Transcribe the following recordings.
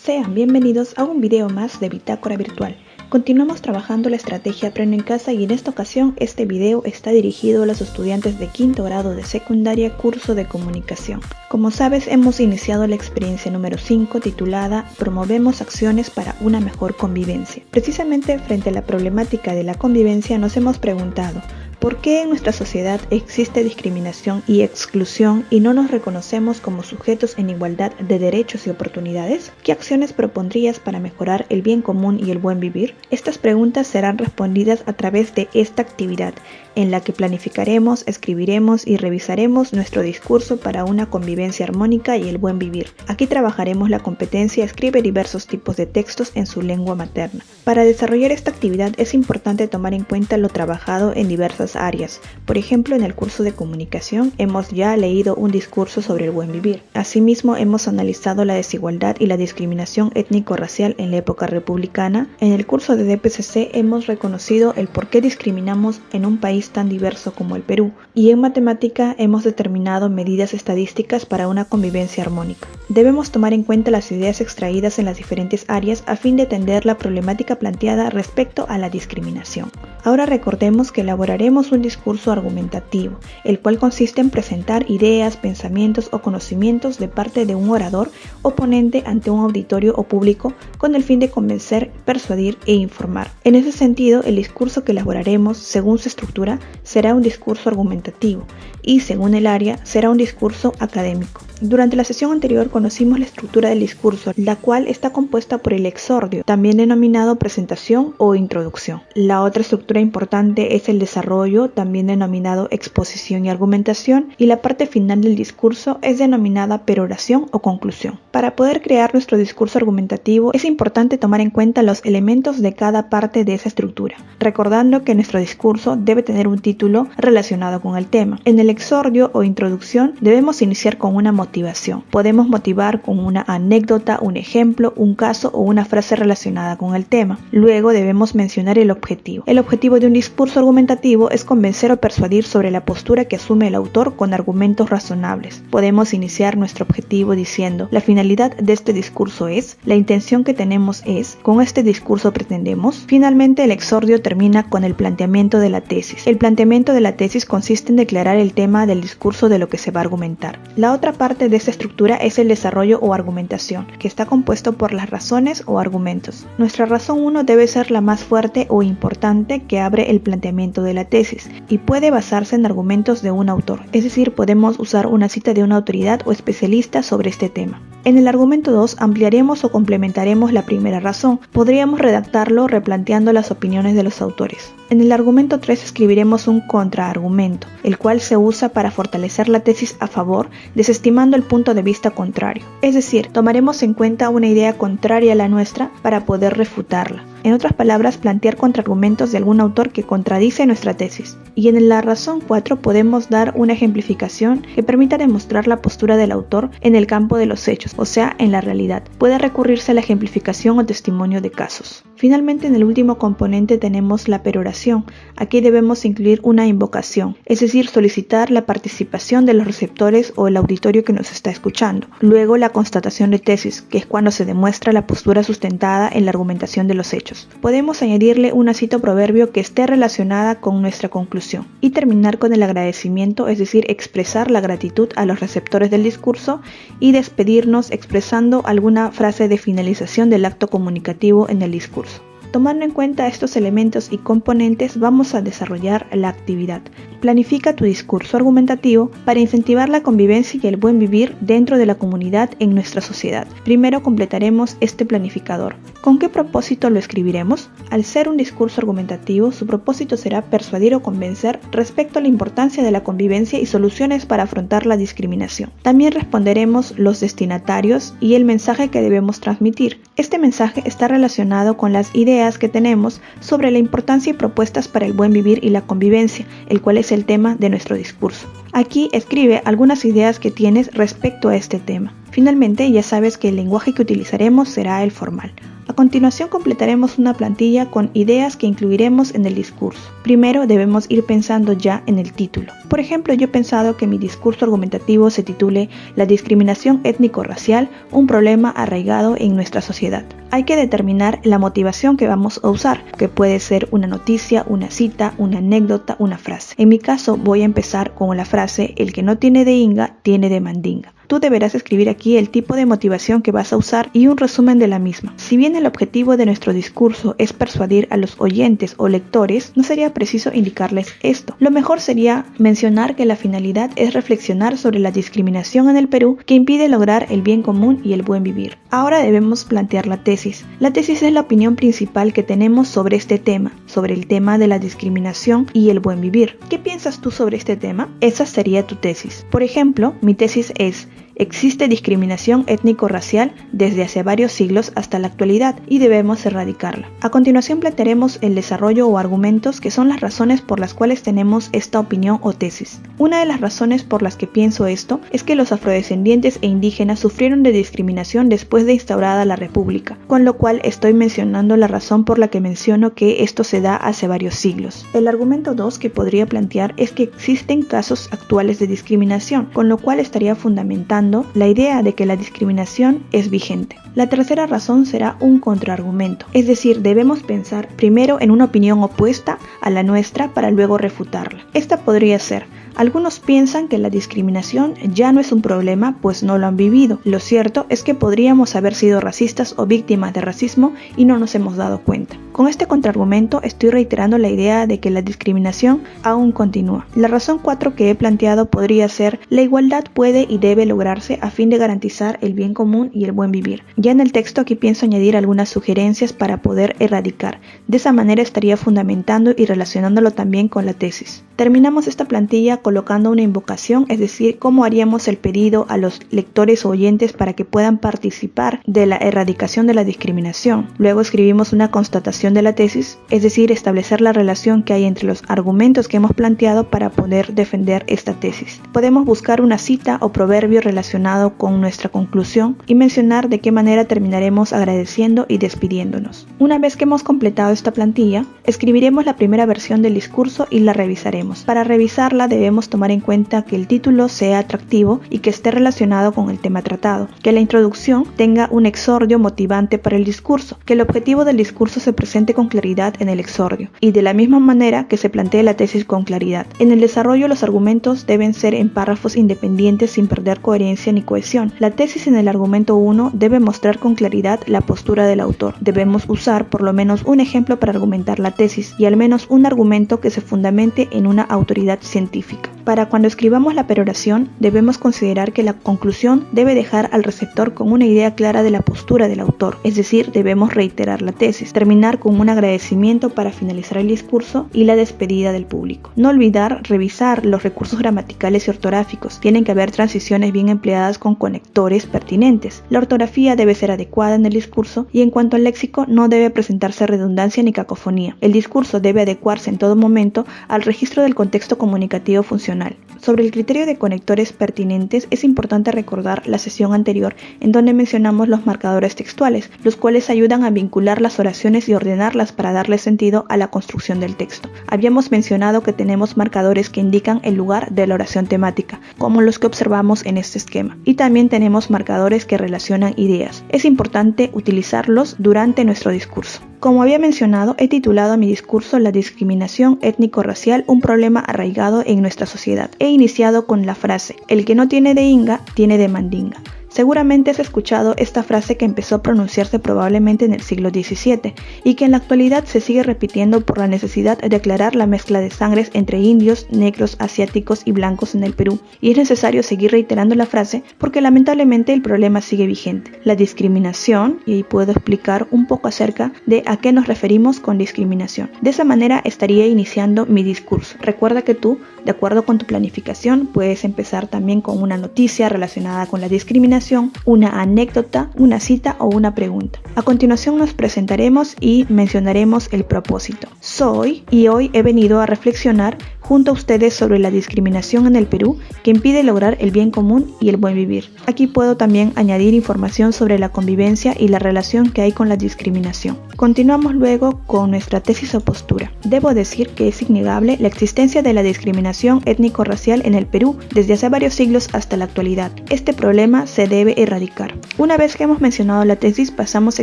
Sean bienvenidos a un video más de Bitácora Virtual. Continuamos trabajando la estrategia Aprendo en Casa y en esta ocasión este video está dirigido a los estudiantes de quinto grado de secundaria curso de comunicación. Como sabes, hemos iniciado la experiencia número 5 titulada Promovemos acciones para una mejor convivencia. Precisamente frente a la problemática de la convivencia nos hemos preguntado ¿por qué en nuestra sociedad existe discriminación y exclusión y no nos reconocemos como sujetos en igualdad de derechos y oportunidades? ¿Qué acciones propondrías para mejorar el bien común y el buen vivir? Estas preguntas serán respondidas a través de esta actividad, en la que planificaremos, escribiremos y revisaremos nuestro discurso para una convivencia armónica y el buen vivir. Aquí trabajaremos la competencia escribe diversos tipos de textos en su lengua materna. Para desarrollar esta actividad es importante tomar en cuenta lo trabajado en diversas áreas. Por ejemplo, en el curso de comunicación hemos ya leído un discurso sobre el buen vivir. Asimismo, hemos analizado la desigualdad y la discriminación étnico-racial en la época republicana. En el curso de DPCC hemos reconocido el por qué discriminamos en un país tan diverso como el Perú. Y en matemática hemos determinado medidas estadísticas para una convivencia armónica. Debemos tomar en cuenta las ideas extraídas en las diferentes áreas a fin de atender la problemática planteada respecto a la discriminación. Ahora recordemos que elaboraremos un discurso argumentativo, el cual consiste en presentar ideas, pensamientos o conocimientos de parte de un orador o ponente ante un auditorio o público con el fin de convencer, persuadir e informar. En ese sentido, el discurso que elaboraremos, según su estructura, será un discurso argumentativo y, según el área, será un discurso académico. Durante la sesión anterior conocimos la estructura del discurso, la cual está compuesta por el exordio, también denominado presentación o introducción. La otra estructura importante es el desarrollo, también denominado exposición y argumentación, y la parte final del discurso es denominada peroración o conclusión. Para poder crear nuestro discurso argumentativo es importante tomar en cuenta los elementos de cada parte de esa estructura, recordando que nuestro discurso debe tener un título relacionado con el tema. En el exordio o introducción debemos iniciar con una motivación. Podemos motivar con una anécdota, un ejemplo, un caso o una frase relacionada con el tema. Luego debemos mencionar el objetivo. El objetivo de un discurso argumentativo es convencer o persuadir sobre la postura que asume el autor con argumentos razonables. Podemos iniciar nuestro objetivo diciendo: la finalidad de este discurso es, la intención que tenemos es, con este discurso pretendemos. Finalmente, el exordio termina con el planteamiento de la tesis. El planteamiento de la tesis consiste en declarar el tema del discurso de lo que se va a argumentar. La otra parte de esta estructura es el desarrollo o argumentación, que está compuesto por las razones o argumentos. Nuestra razón 1 debe ser la más fuerte o importante que abre el planteamiento de la tesis y puede basarse en argumentos de un autor, es decir, podemos usar una cita de una autoridad o especialista sobre este tema. En el argumento 2 ampliaremos o complementaremos la primera razón. Podríamos redactarlo replanteando las opiniones de los autores. En el argumento 3 escribiremos un contraargumento, el cual se usa para fortalecer la tesis a favor, desestimando el punto de vista contrario. Es decir, tomaremos en cuenta una idea contraria a la nuestra para poder refutarla. En otras palabras, plantear contraargumentos de algún autor que contradice nuestra tesis. Y en la razón 4 podemos dar una ejemplificación que permita demostrar la postura del autor en el campo de los hechos, o sea, en la realidad. Puede recurrirse a la ejemplificación o testimonio de casos. Finalmente, en el último componente tenemos la peroración. Aquí debemos incluir una invocación, es decir, solicitar la participación de los receptores o el auditorio que nos está escuchando. Luego, la constatación de tesis, que es cuando se demuestra la postura sustentada en la argumentación de los hechos. Podemos añadirle una cita o proverbio que esté relacionada con nuestra conclusión. Y terminar con el agradecimiento, es decir, expresar la gratitud a los receptores del discurso y despedirnos expresando alguna frase de finalización del acto comunicativo en el discurso. Tomando en cuenta estos elementos y componentes, vamos a desarrollar la actividad. Planifica tu discurso argumentativo para incentivar la convivencia y el buen vivir dentro de la comunidad en nuestra sociedad. Primero completaremos este planificador. ¿Con qué propósito lo escribiremos? Al ser un discurso argumentativo, su propósito será persuadir o convencer respecto a la importancia de la convivencia y soluciones para afrontar la discriminación. También responderemos los destinatarios y el mensaje que debemos transmitir. Este mensaje está relacionado con las ideas que tenemos sobre la importancia y propuestas para el buen vivir y la convivencia, el cual es el tema de nuestro discurso. Aquí escribe algunas ideas que tienes respecto a este tema. Finalmente, ya sabes que el lenguaje que utilizaremos será el formal. A continuación completaremos una plantilla con ideas que incluiremos en el discurso. Primero debemos ir pensando ya en el título. Por ejemplo, yo he pensado que mi discurso argumentativo se titule La discriminación étnico-racial, un problema arraigado en nuestra sociedad. Hay que determinar la motivación que vamos a usar, que puede ser una noticia, una cita, una anécdota, una frase. En mi caso voy a empezar con la frase El que no tiene de inga, tiene de mandinga. Tú deberás escribir aquí el tipo de motivación que vas a usar y un resumen de la misma. Si bien el objetivo de nuestro discurso es persuadir a los oyentes o lectores, no sería preciso indicarles esto. Lo mejor sería mencionar que la finalidad es reflexionar sobre la discriminación en el Perú que impide lograr el bien común y el buen vivir. Ahora debemos plantear la tesis. La tesis es la opinión principal que tenemos sobre este tema, sobre el tema de la discriminación y el buen vivir. ¿Qué piensas tú sobre este tema? Esa sería tu tesis. Por ejemplo, mi tesis es: existe discriminación étnico-racial desde hace varios siglos hasta la actualidad y debemos erradicarla. A continuación plantearemos el desarrollo o argumentos que son las razones por las cuales tenemos esta opinión o tesis. Una de las razones por las que pienso esto es que los afrodescendientes e indígenas sufrieron de discriminación después de instaurada la República, con lo cual estoy mencionando la razón por la que menciono que esto se da hace varios siglos. El argumento 2 que podría plantear es que existen casos actuales de discriminación, con lo cual estaría fundamentando la idea de que la discriminación es vigente. La tercera razón será un contraargumento, es decir, debemos pensar primero en una opinión opuesta a la nuestra para luego refutarla. Esta podría ser: algunos piensan que la discriminación ya no es un problema, pues no lo han vivido. Lo cierto es que podríamos haber sido racistas o víctimas de racismo y no nos hemos dado cuenta. Con este contraargumento estoy reiterando la idea de que la discriminación aún continúa. La razón 4 que he planteado podría ser: la igualdad puede y debe lograrse a fin de garantizar el bien común y el buen vivir. Ya en el texto aquí pienso añadir algunas sugerencias para poder erradicar. De esa manera estaría fundamentando y relacionándolo también con la tesis. Terminamos esta plantilla colocando una invocación, es decir, cómo haríamos el pedido a los lectores o oyentes para que puedan participar de la erradicación de la discriminación. Luego escribimos una constatación de la tesis, es decir, establecer la relación que hay entre los argumentos que hemos planteado para poder defender esta tesis. Podemos buscar una cita o proverbio relacionado con nuestra conclusión y mencionar de qué manera terminaremos agradeciendo y despidiéndonos. Una vez que hemos completado esta plantilla, escribiremos la primera versión del discurso y la revisaremos. Para revisarla debemos tomar en cuenta que el título sea atractivo y que esté relacionado con el tema tratado, que la introducción tenga un exordio motivante para el discurso, que el objetivo del discurso se presente con claridad en el exordio y de la misma manera que se plantee la tesis con claridad. En el desarrollo los argumentos deben ser en párrafos independientes sin perder coherencia ni cohesión. La tesis en el argumento 1 debe mostrar con claridad la postura del autor. Debemos usar por lo menos un ejemplo para argumentar la tesis y al menos un argumento que se fundamente en una autoridad científica. Para cuando escribamos la peroración, debemos considerar que la conclusión debe dejar al receptor con una idea clara de la postura del autor, es decir, debemos reiterar la tesis, terminar con un agradecimiento para finalizar el discurso y la despedida del público. No olvidar revisar los recursos gramaticales y ortográficos. Tienen que haber transiciones bien empleadas con conectores pertinentes. La ortografía debe ser adecuada en el discurso y en cuanto al léxico no debe presentarse redundancia ni cacofonía. El discurso debe adecuarse en todo momento al registro del contexto comunicativo funcional. Sobre el criterio de conectores pertinentes es importante recordar la sesión anterior en donde mencionamos los marcadores textuales, los cuales ayudan a vincular las oraciones y ordenarlas para darle sentido a la construcción del texto. Habíamos mencionado que tenemos marcadores que indican el lugar de la oración temática, como los que observamos en este esquema, y también tenemos marcadores que relacionan ideas. Es importante utilizarlos durante nuestro discurso. Como había mencionado, he titulado a mi discurso La discriminación étnico-racial, un problema arraigado en nuestra sociedad. He iniciado con la frase: el que no tiene de inga, tiene de mandinga. Seguramente has escuchado esta frase que empezó a pronunciarse probablemente en el siglo XVII y que en la actualidad se sigue repitiendo por la necesidad de aclarar la mezcla de sangres entre indios, negros, asiáticos y blancos en el Perú. Y es necesario seguir reiterando la frase porque lamentablemente el problema sigue vigente. La discriminación, y ahí puedo explicar un poco acerca de a qué nos referimos con discriminación. De esa manera estaría iniciando mi discurso. Recuerda que tú, de acuerdo con tu planificación, puedes empezar también con una noticia relacionada con la discriminación continuación una anécdota, una cita o una pregunta. A continuación nos presentaremos y mencionaremos el propósito. Soy y hoy he venido a reflexionar junto a ustedes sobre la discriminación en el Perú que impide lograr el bien común y el buen vivir. Aquí puedo también añadir información sobre la convivencia y la relación que hay con la discriminación. Continuamos luego con nuestra tesis o postura. Debo decir que es innegable la existencia de la discriminación étnico-racial en el Perú desde hace varios siglos hasta la actualidad. Este problema se debe erradicar. Una vez que hemos mencionado la tesis, pasamos a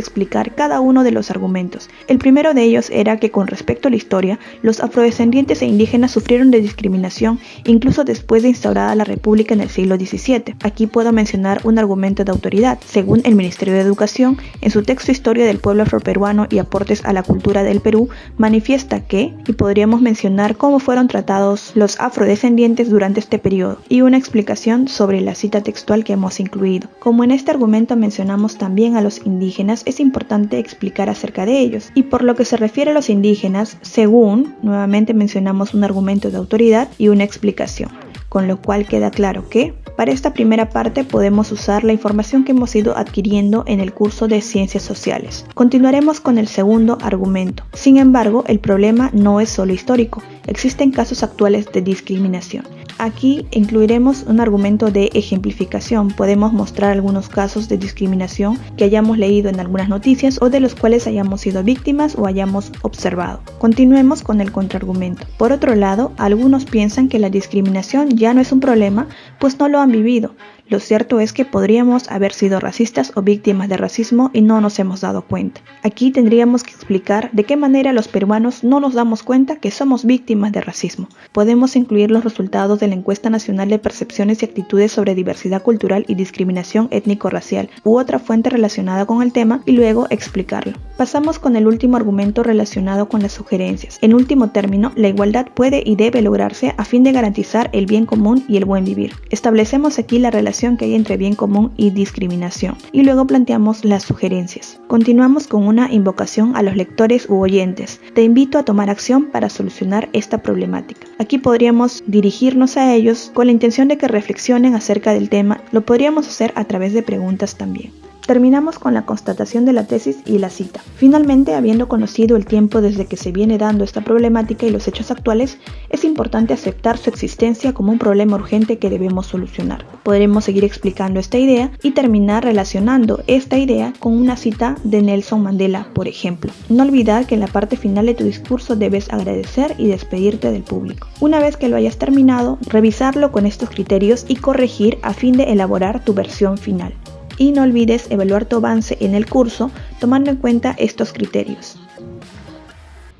explicar cada uno de los argumentos. El primero de ellos era que con respecto a la historia, los afrodescendientes e indígenas sufrieron de discriminación incluso después de instaurada la República en el siglo XVII. Aquí puedo mencionar un argumento de autoridad. Según el Ministerio de Educación, en su texto Historia del pueblo afroperuano y aportes a la cultura del Perú, manifiesta que, y podríamos mencionar cómo fueron tratados los afrodescendientes durante este periodo, y una explicación sobre la cita textual que hemos incluido. Como en este argumento mencionamos también a los indígenas, es importante explicar acerca de ellos. Y por lo que se refiere a los indígenas, según, nuevamente mencionamos un argumento de autoridad y una explicación, con lo cual queda claro que para esta primera parte podemos usar la información que hemos ido adquiriendo en el curso de Ciencias Sociales. Continuaremos con el segundo argumento. Sin embargo, el problema no es solo histórico, existen casos actuales de discriminación. Aquí incluiremos un argumento de ejemplificación. Podemos mostrar algunos casos de discriminación que hayamos leído en algunas noticias o de los cuales hayamos sido víctimas o hayamos observado. Continuemos con el contraargumento. Por otro lado, algunos piensan que la discriminación ya no es un problema, pues no lo han vivido. Lo cierto es que podríamos haber sido racistas o víctimas de racismo y no nos hemos dado cuenta. Aquí tendríamos que explicar de qué manera los peruanos no nos damos cuenta que somos víctimas de racismo. Podemos incluir los resultados de la Encuesta Nacional de Percepciones y Actitudes sobre Diversidad Cultural y Discriminación Étnico-Racial u otra fuente relacionada con el tema y luego explicarlo. Pasamos con el último argumento relacionado con las sugerencias. En último término, la igualdad puede y debe lograrse a fin de garantizar el bien común y el buen vivir. Establecemos aquí la relación que hay entre bien común y discriminación y luego planteamos las sugerencias. Continuamos con una invocación a los lectores u oyentes. Te invito a tomar acción para solucionar esta problemática. Aquí podríamos dirigirnos a ellos con la intención de que reflexionen acerca del tema. Lo podríamos hacer a través de preguntas también. Terminamos con la constatación de la tesis y la cita. Finalmente, habiendo conocido el tiempo desde que se viene dando esta problemática y los hechos actuales, es importante aceptar su existencia como un problema urgente que debemos solucionar. Podremos seguir explicando esta idea y terminar relacionando esta idea con una cita de Nelson Mandela, por ejemplo. No olvidar que en la parte final de tu discurso debes agradecer y despedirte del público. Una vez que lo hayas terminado, revisarlo con estos criterios y corregir a fin de elaborar tu versión final. Y no olvides evaluar tu avance en el curso tomando en cuenta estos criterios.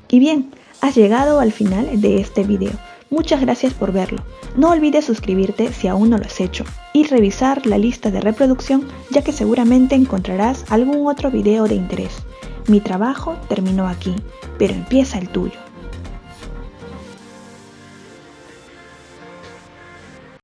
Y bien, has llegado al final de este video. Muchas gracias por verlo. No olvides suscribirte si aún no lo has hecho y revisar la lista de reproducción, ya que seguramente encontrarás algún otro video de interés. Mi trabajo terminó aquí, pero empieza el tuyo.